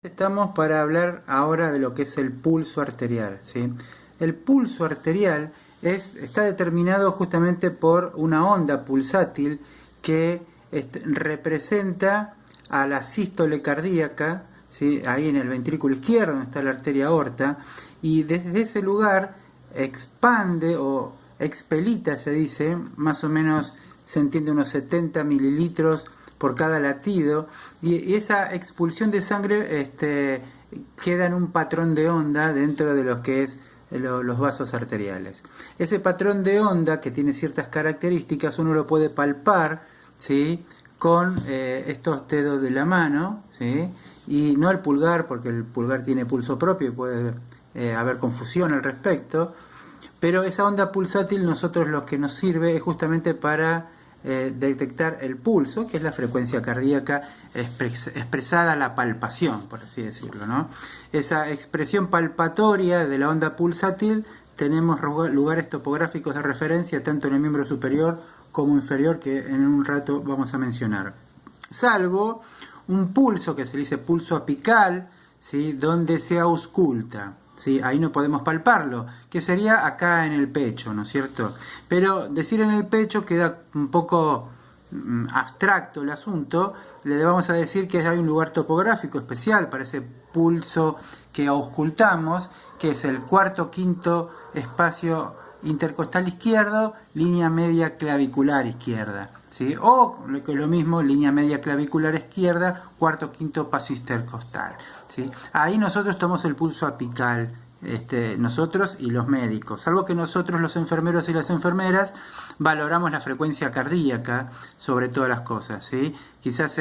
Estamos para hablar ahora de lo que es el pulso arterial, ¿sí? El pulso arterial está determinado justamente por una onda pulsátil que representa a la sístole cardíaca, ¿sí? Ahí en el ventrículo izquierdo, donde está la arteria aorta, y desde ese lugar expande o expelita, se dice, más o menos se entiende unos 70 mililitros por cada latido, y esa expulsión de sangre queda en un patrón de onda dentro de lo que es los vasos arteriales. Ese patrón de onda, que tiene ciertas características, uno lo puede palpar, ¿sí?, con estos dedos de la mano, ¿sí?, y no el pulgar, porque el pulgar tiene pulso propio y puede haber confusión al respecto, pero esa onda pulsátil nosotros lo que nos sirve es justamente para detectar el pulso, que es la frecuencia cardíaca expresada a la palpación, por así decirlo, ¿no? Esa expresión palpatoria de la onda pulsátil, tenemos lugares topográficos de referencia tanto en el miembro superior como inferior, que en un rato vamos a mencionar. Salvo un pulso que se dice pulso apical, ¿sí?, donde se ausculta. ¿Sí? Ahí no podemos palparlo, que sería acá en el pecho, ¿no es cierto? Pero decir en el pecho queda un poco abstracto el asunto. Le vamos a decir que hay un lugar topográfico especial para ese pulso que auscultamos, que es el cuarto quinto espacio intercostal izquierdo, línea media clavicular izquierda, ¿sí? O lo mismo, línea media clavicular izquierda, cuarto quinto paso intercostal, ¿sí? Ahí nosotros tomamos el pulso apical, nosotros y los médicos, salvo que nosotros, los enfermeros y las enfermeras, valoramos la frecuencia cardíaca sobre todas las cosas, ¿sí? Quizás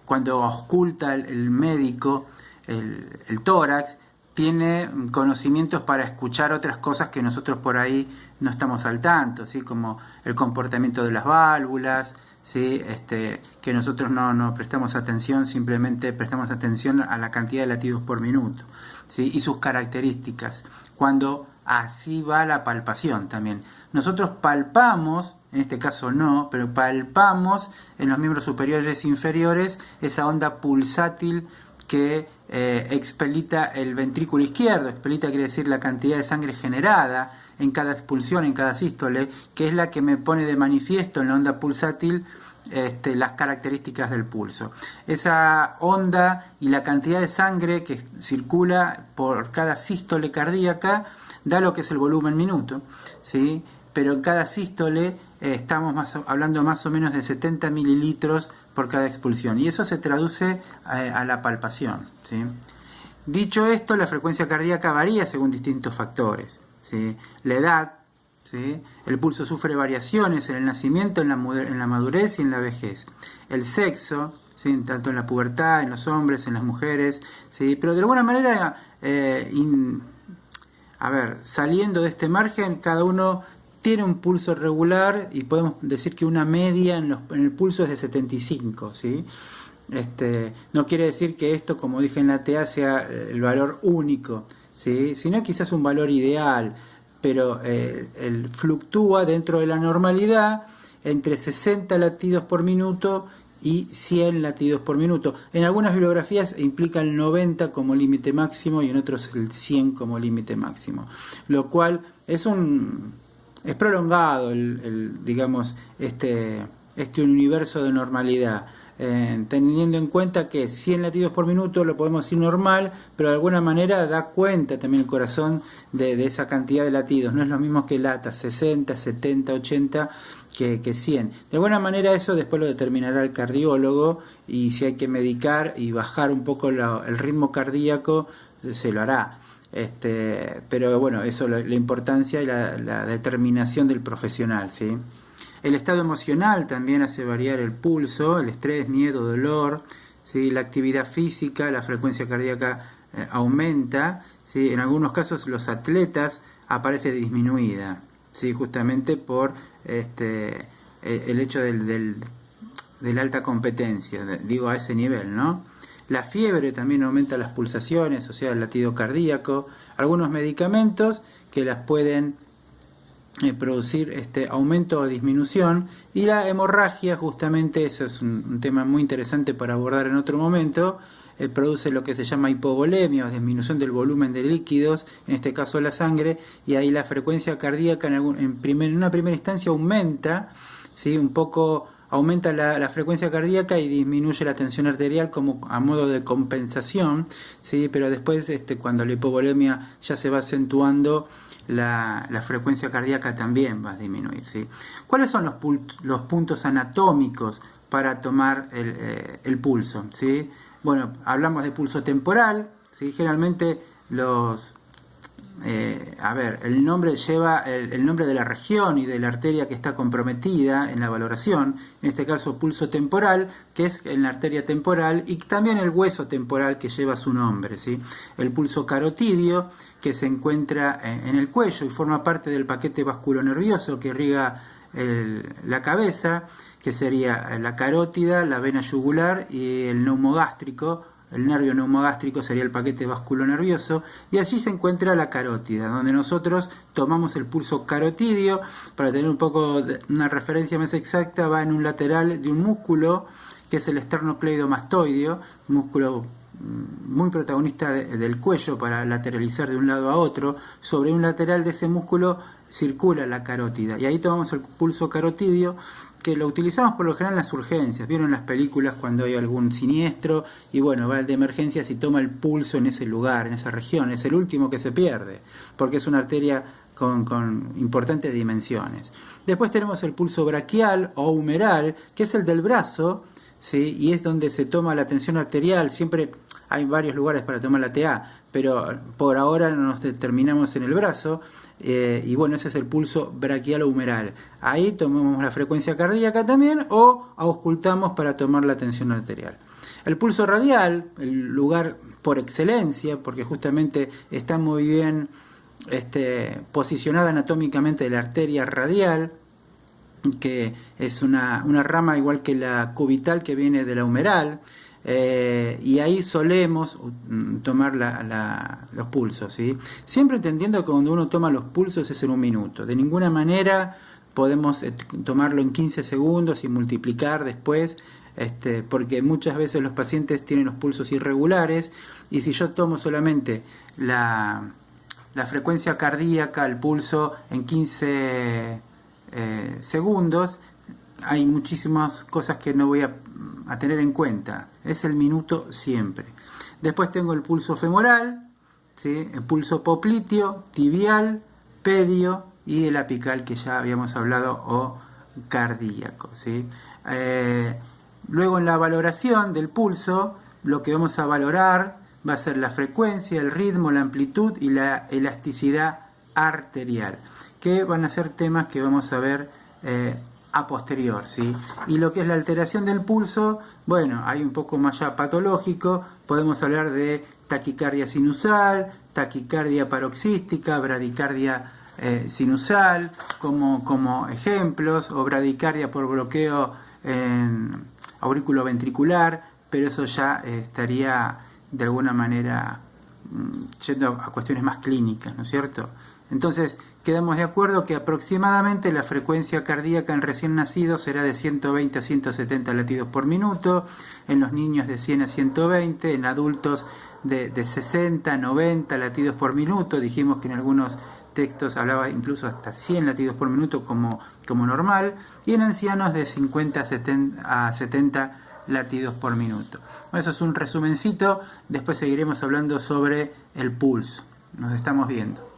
cuando ausculta el médico el tórax, tiene conocimientos para escuchar otras cosas que nosotros por ahí no estamos al tanto, ¿sí?, como el comportamiento de las válvulas, ¿sí?, que nosotros no prestamos atención, simplemente prestamos atención a la cantidad de latidos por minuto, ¿sí?, y sus características, cuando así va la palpación también. Nosotros palpamos, en este caso no, pero palpamos en los miembros superiores e inferiores esa onda pulsátil que expelita el ventrículo izquierdo. Expelita quiere decir la cantidad de sangre generada en cada expulsión, en cada sístole, que es la que me pone de manifiesto en la onda pulsátil las características del pulso. Esa onda y la cantidad de sangre que circula por cada sístole cardíaca da lo que es el volumen minuto, ¿sí?, pero en cada sístole estamos hablando más o menos de 70 mililitros por cada expulsión, y eso se traduce a la palpación, ¿sí? Dicho esto, la frecuencia cardíaca varía según distintos factores, ¿sí? La edad, ¿sí?, el pulso sufre variaciones en el nacimiento, en la madurez y en la vejez. El sexo, ¿sí?, tanto en la pubertad, en los hombres, en las mujeres, ¿sí?, pero de alguna manera, saliendo de este margen, cada uno tiene un pulso regular y podemos decir que una media en el pulso es de 75, ¿sí? No quiere decir que esto, como dije en la TA, sea el valor único, ¿sí?, sino quizás un valor ideal, pero fluctúa dentro de la normalidad entre 60 latidos por minuto y 100 latidos por minuto. En algunas bibliografías implica el 90 como límite máximo y en otros el 100 como límite máximo, lo cual es prolongado digamos, este universo de normalidad, teniendo en cuenta que 100 latidos por minuto lo podemos decir normal, pero de alguna manera da cuenta también el corazón de esa cantidad de latidos. No es lo mismo que lata, 60, 70, 80 que 100. De alguna manera eso después lo determinará el cardiólogo, y si hay que medicar y bajar un poco el ritmo cardíaco, se lo hará. Pero bueno, eso la importancia y la determinación del profesional, ¿sí? El estado emocional también hace variar el pulso, el estrés, miedo, dolor, ¿sí? La actividad física, la frecuencia cardíaca aumenta, ¿sí? En algunos casos los atletas aparece disminuida, ¿sí?, justamente por el hecho de la alta competencia, digo, a ese nivel, ¿no? La fiebre también aumenta las pulsaciones, o sea, el latido cardíaco. Algunos medicamentos que las pueden producir aumento o disminución, y la hemorragia, justamente, ese es un tema muy interesante para abordar en otro momento, produce lo que se llama hipovolemia, o disminución del volumen de líquidos, en este caso la sangre, y ahí la frecuencia cardíaca en una primera instancia aumenta, ¿sí? Un poco aumenta la frecuencia cardíaca y disminuye la tensión arterial como a modo de compensación, ¿sí? Pero después, cuando la hipovolemia ya se va acentuando, la frecuencia cardíaca también va a disminuir, ¿sí? ¿Cuáles son los puntos anatómicos para tomar el pulso, ¿sí? Bueno, hablamos de pulso temporal, ¿sí? Generalmente el nombre lleva el nombre de la región y de la arteria que está comprometida en la valoración, en este caso pulso temporal, que es en la arteria temporal, y también el hueso temporal que lleva su nombre, ¿sí? El pulso carotidio, que se encuentra en el cuello y forma parte del paquete vasculonervioso que irriga la cabeza, que sería la carótida, la vena yugular y el neumogástrico. El nervio neumogástrico sería el paquete vasculonervioso, y allí se encuentra la carótida, donde nosotros tomamos el pulso carotidio. Para tener un poco una referencia más exacta, va en un lateral de un músculo que es el esternocleidomastoideo, músculo muy protagonista del cuello para lateralizar de un lado a otro. Sobre un lateral de ese músculo circula la carótida, y ahí tomamos el pulso carotidio, que lo utilizamos por lo general en las urgencias. Vieron las películas cuando hay algún siniestro y bueno, va el de emergencias y toma el pulso en ese lugar, en esa región. Es el último que se pierde, porque es una arteria con importantes dimensiones. Después tenemos el pulso braquial o humeral, que es el del brazo, ¿sí? Y es donde se toma la tensión arterial. Siempre hay varios lugares para tomar la TA, pero por ahora nos determinamos en el brazo. Y bueno, ese es el pulso braquial o humeral. Ahí tomamos la frecuencia cardíaca también, o auscultamos para tomar la tensión arterial. El pulso radial, el lugar por excelencia, porque justamente está muy bien posicionada anatómicamente la arteria radial, que es una rama igual que la cubital que viene de la humeral. Y ahí solemos tomar los pulsos, ¿sí? Siempre entendiendo que cuando uno toma los pulsos es en un minuto. De ninguna manera podemos tomarlo en 15 segundos y multiplicar después, porque muchas veces los pacientes tienen los pulsos irregulares, y si yo tomo solamente la frecuencia cardíaca, el pulso en 15 segundos, hay muchísimas cosas que no voy a tener en cuenta. Es el minuto siempre. Después tengo el pulso femoral, ¿sí? El pulso popliteo, tibial, pedio y el apical, que ya habíamos hablado, o cardíaco, ¿sí? Luego, en la valoración del pulso, lo que vamos a valorar va a ser la frecuencia, el ritmo, la amplitud y la elasticidad arterial, que van a ser temas que vamos a ver a posterior, ¿sí? Y lo que es la alteración del pulso, bueno, hay un poco más ya patológico. Podemos hablar de taquicardia sinusal, taquicardia paroxística, bradicardia sinusal como ejemplos, o bradicardia por bloqueo en aurículo ventricular, pero eso ya estaría de alguna manera yendo a cuestiones más clínicas, ¿no es cierto? Entonces, quedamos de acuerdo que aproximadamente la frecuencia cardíaca en recién nacidos será de 120 a 170 latidos por minuto, en los niños de 100 a 120, en adultos de 60 a 90 latidos por minuto. Dijimos que en algunos textos hablaba incluso hasta 100 latidos por minuto como normal, y en ancianos de 50 a 70 latidos por minuto. Eso es un resumencito. Después seguiremos hablando sobre el pulso. Nos estamos viendo.